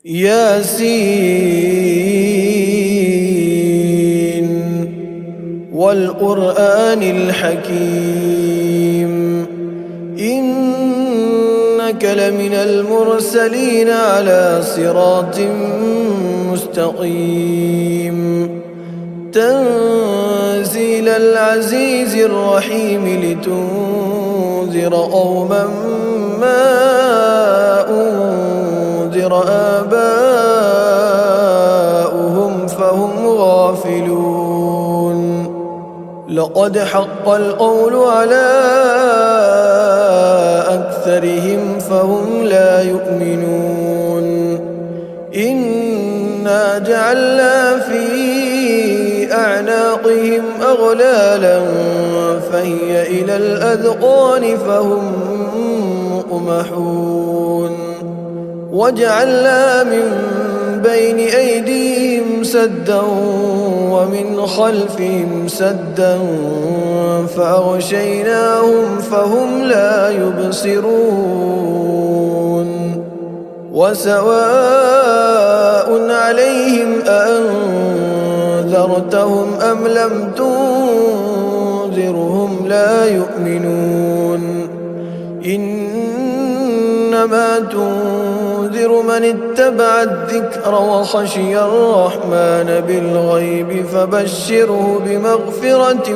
ياسين والقرآن الحكيم إنك لمن المرسلين على صراط مستقيم تنزيل العزيز الرحيم لتنذر قوما ما أنذر آباؤهم فهم غافلون لقد حق القول على أكثرهم فهم لا يؤمنون إنا جعلنا في أعناقهم أغلالا فهي إلى الأذقان فهم مقمحون وجعلنا من بين أيديهم سدا ومن خلفهم سدا فأغشيناهم فهم لا يبصرون وسواء عليهم أأنذرتهم أم لم تنذرهم لا يؤمنون إنما تنذر من اتبع الذكر وخشي الرحمن بالغيب فبشره بمغفرة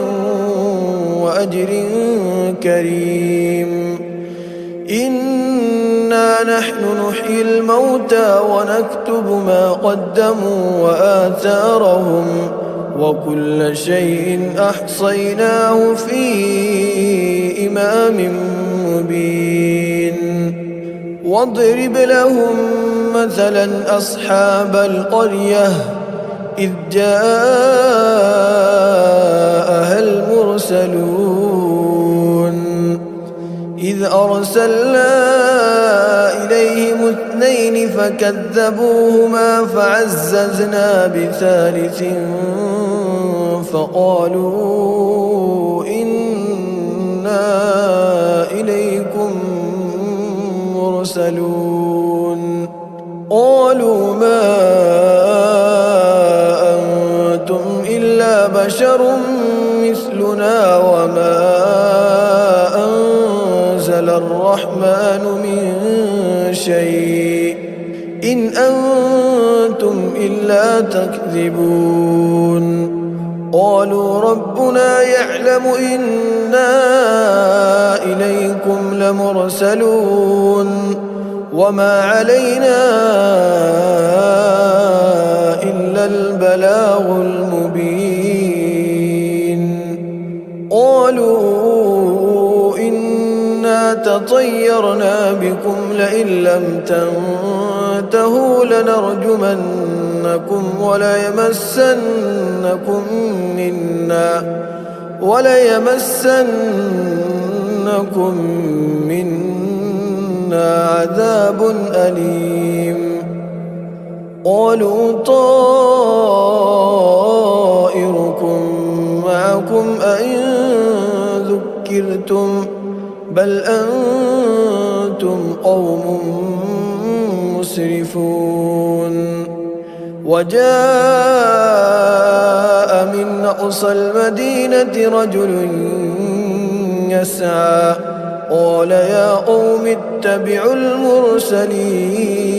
وأجر كريم إنا نحن نحيي الموتى ونكتب ما قدموا وآثارهم وكل شيء أحصيناه في إمام مبين واضرب لهم مثلا أصحاب القرية إذ جاءها المرسلون إذ أرسلنا إليهم 2 فكذبوهما فعززنا بثالث فقالوا إنا إليكم مرسلون قالوا ما أنتم إلا بشر مثلنا وما أنزل الرحمن من شيء إن أنتم إلا تكذبون قالوا ربنا يعلم إنا إليكم لمرسلون وما علينا إلا البلاغ المبين قالوا إنا تطيرنا بكم لئن لم تنتهوا لنرجمنكم وليمسنكم منا عذاب أليم قالوا طائركم معكم أئن ذكرتم بل أنتم قوم مسرفون وجاء من أقصى المدينة رجل يسعى قال يا قوم اتبعوا المرسلين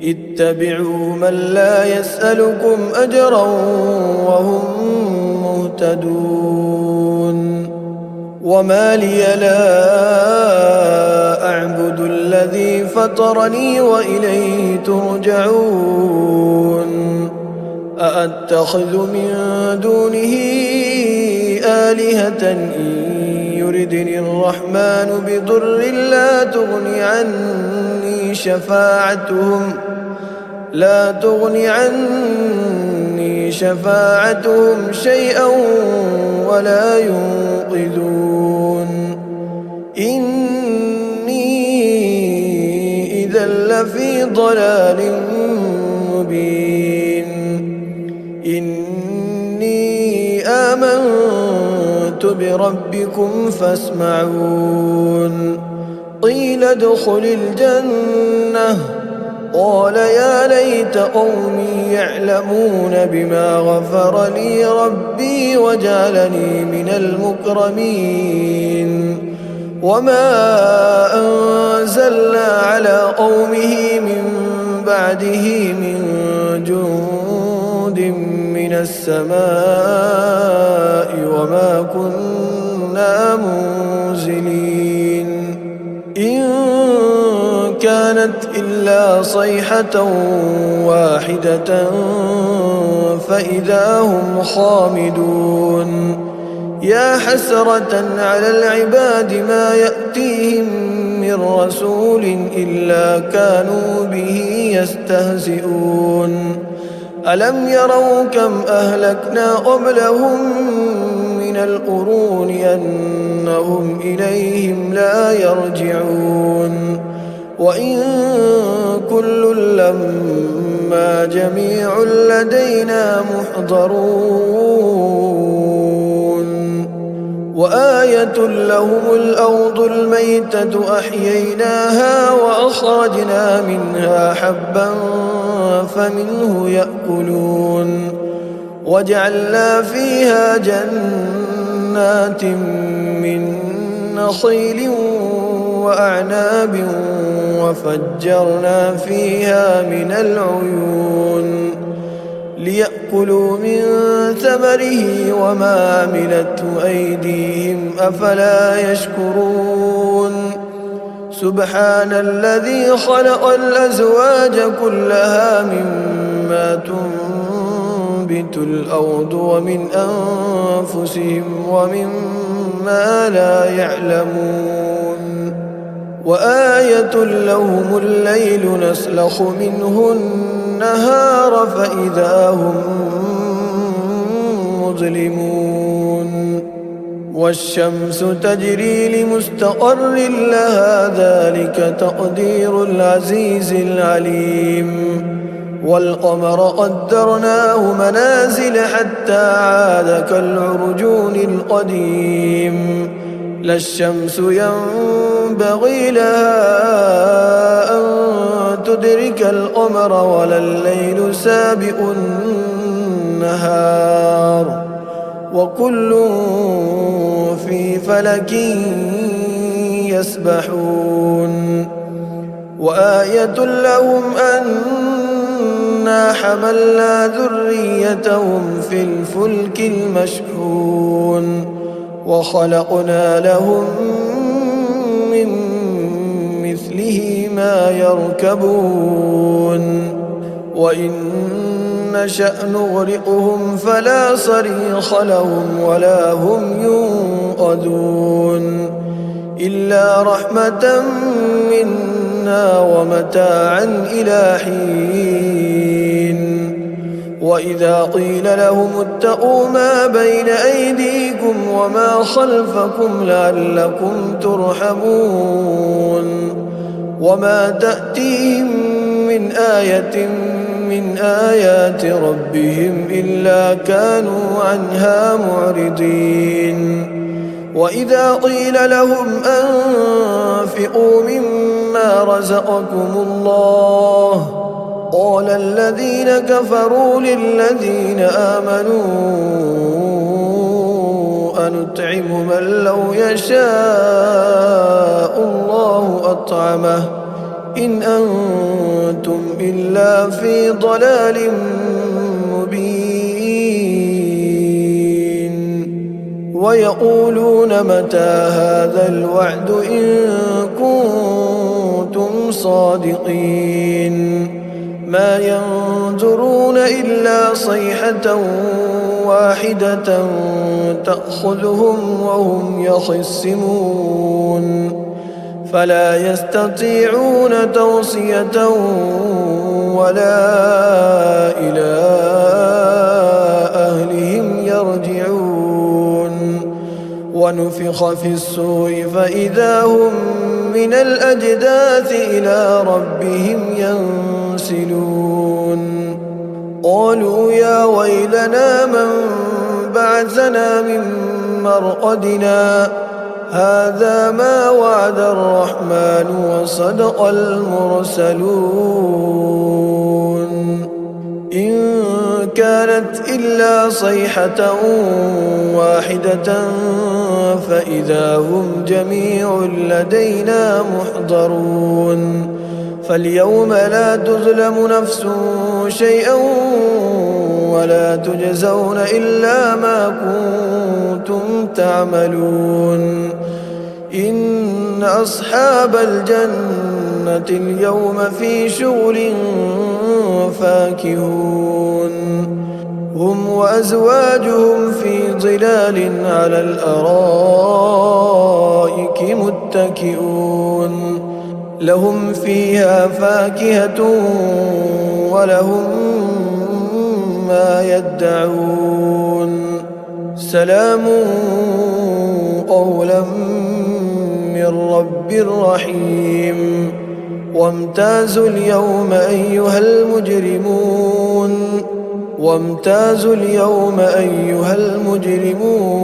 اتبعوا من لا يسألكم أجرا وهم مهتدون وما لي لا أعبد الذي فطرني وإليه ترجعون أأتخذ من دونه آلهة إن يردني الرحمن بضر لا تغني عني شفاعتهم شيئا ولا ينقذون إني إذا لفي ضلال مبين إني آمنت بربكم فاسمعون قيل ادخل الجنة قال يا ليت قومي يعلمون بما غفر لي ربي وجعلني من المكرمين وما أنزلنا على قومه من بعده من جند من السماء وما كنا منزلين إن كانت إلا صيحة واحدة فإذا هم خامدون يا حسرة على العباد ما يأتيهم من رسول إلا كانوا به يستهزئون ألم يروا كم أهلكنا قبلهم من القرون أنهم إليهم لا يرجعون وإن كل لما جميع لدينا محضرون وآية لهم الأرض الميتة أحييناها وأخرجنا منها حبا فمنه يأكلون وجعلنا فيها جنات من نخيل وأعناب وفجرنا فيها من العيون ليأكلوا من ثمره وما عملته أيديهم أفلا يشكرون سبحان الذي خلق الأزواج كلها مما تنبت الأرض ومن أنفسهم ومما لا يعلمون وآية لهم الليل نسلخ منه النهار فإذا هم مظلمون والشمس تجري لمستقر لها ذلك تقدير العزيز العليم والقمر قدرناه منازل حتى عاد كالعرجون القديم لا الشمس ينبغي لها أن تدرك القمر ولا الليل سابق النهار وكل في فلك يسبحون وآية لهم أنا حملنا ذريتهم في الفلك المشحون وخلقنا لهم من مثله ما يركبون وإن نشأ نغرقهم فلا صريخ لهم ولا هم ينقذون إلا رحمة منا ومتاعا إلى حين وإذا قيل لهم اتقوا ما بين أيديكم وما خلفكم لعلكم ترحمون وما تأتيهم من آية من آيات ربهم إلا كانوا عنها معرضين وإذا قيل لهم أنفقوا مما رزقكم الله قال الذين كفروا للذين آمنوا أنطعم من لو يشاء الله أطعمه إن أنتم إلا في ضلال مبين ويقولون متى هذا الوعد إن كنتم صادقين ما ينظرون إلا صيحة واحدة تأخذهم وهم يخصمون فلا يستطيعون توصية ولا إلى أهلهم يرجعون ونفخ في الصور فإذا هم من الأجداث إلى ربهم ينسلون قالوا يا ويلنا من بعثنا من مرقدنا هذا ما وعد الرحمن وصدق المرسلون كانت إلا صيحة واحدة فإذا هم جميع لدينا محضرون فاليوم لا تظلم نفس شيئا ولا تجزون إلا ما كنتم تعملون إن أصحاب الجنة اليوم في شغل فاكهون هم وأزواجهم في ظلال على الأرائك متكئون لهم فيها فاكهة ولهم ما يدعون سلام قولا من رب رحيم وامتازوا اليوم أيها المجرمون وامتازوا اليوم أيها المجرمون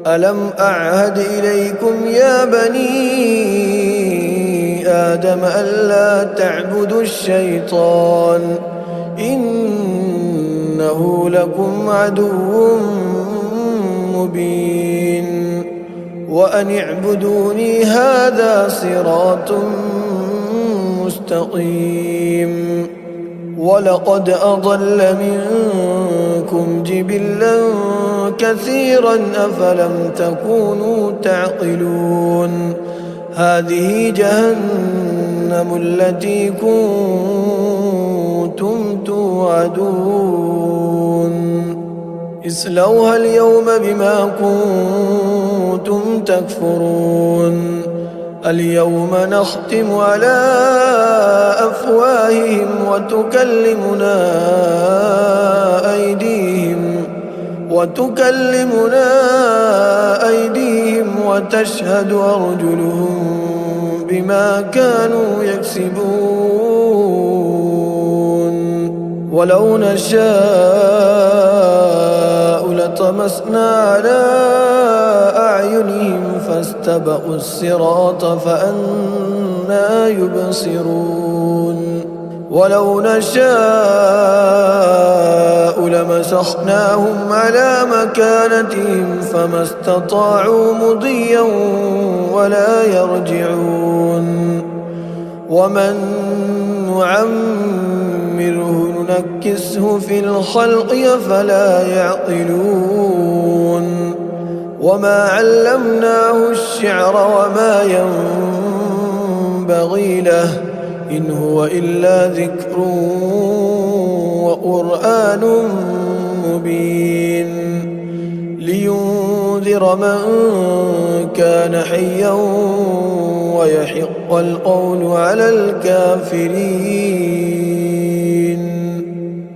ألم أعهد إليكم يا بني آدم ألا تعبدوا الشيطان إنه لكم عدو مبين وأن اعبدوني هذا صراط مستقيم ولقد أضل منكم جبلا كثيرا أفلم تكونوا تعقلون هذه جهنم التي كنتم توعدون اصلوها اليوم بما كنتم تكفرون اليوم نختم على أفواههم وتكلمنا أيديهم وتشهد أرجلهم بما كانوا يكسبون ولو نشاء لطمسنا على أعينهم فاستبقوا الصراط فأنى يبصرون ولو نشاء لمسخناهم على مكانتهم فما استطاعوا مضيا ولا يرجعون ومن نعمره ننكسه في الخلق أفلا يعقلون وما علمناه الشعر وما ينبغي له إن هو إلا ذكر وقرآن مبين لينذر من كان حيا ويحق القول على الكافرين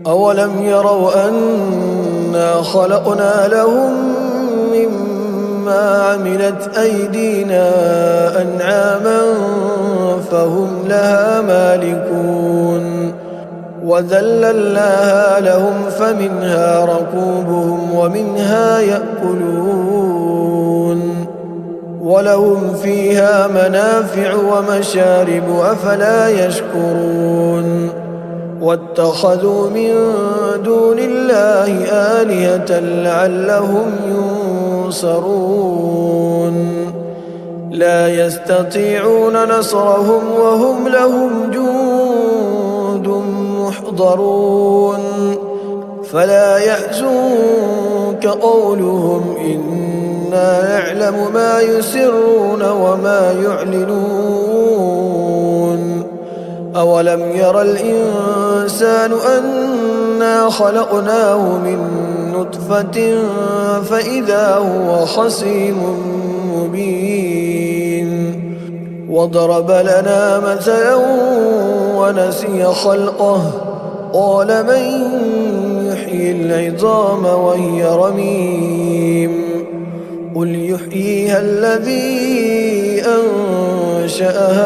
أولم يروا أنا خلقنا لهم مما عملت أيدينا أنعاما فهم لها مالكون وذللناها لهم فمنها ركوبهم ومنها يأكلون ولهم فيها منافع ومشارب أفلا يشكرون واتخذوا من دون الله آلهة لعلهم ينصرون لا يستطيعون نصرهم وهم لهم جند محضرون فلا يحزنك قولهم إنا نعلم ما يسرون وما يعلنون أولم ير الإنسان أنا خلقناه من نطفة فإذا هو خصيم مبين وضرب لنا مثلا ونسي خلقه قال من يحيي العظام وهي رميم قل يحييها الذي أنشأها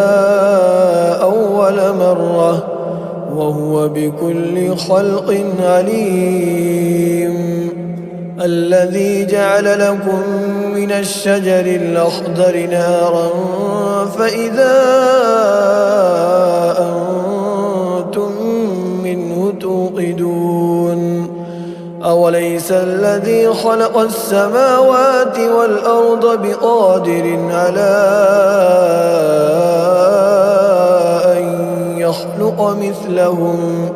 أول مرة وهو بكل خلق عليم الذي جعل لكم من الشجر الأخضر نارا فإذا أنتم منه توقدون أليس الذي خلق السماوات والأرض بقادر على أن يخلق مثلهم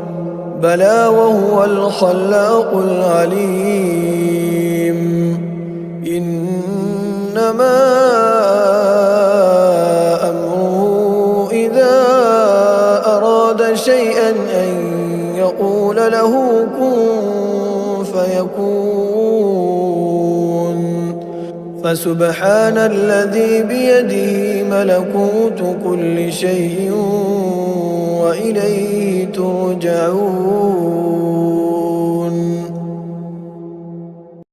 بلى وهو الخلاق العليم إنما أمره إذا أراد شيئا أن يقول له كن فيكون فسبحان الذي بيده ملكوت كل شيء وإليه ترجعون